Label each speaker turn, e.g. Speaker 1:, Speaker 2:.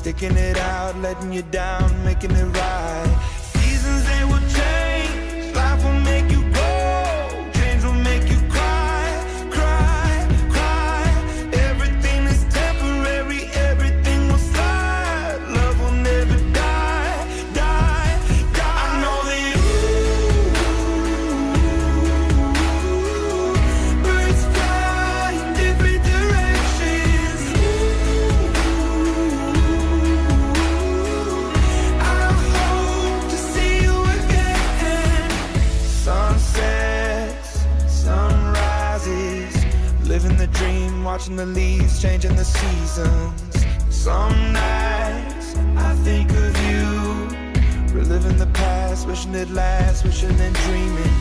Speaker 1: sticking it out, letting you down, making it right. Seasons, they will change, life will make you grow, change will make you cry, cry, cry. Everything is temporary, everything will slide, love will never die, die, die. I know that birds fly in different directions. I hope to see you again. Sunsets, sunrises, living the dream, watching the leaves, changing the seasons. Some nights I think of you, reliving the past, wishing it lasts, wishing and dreaming.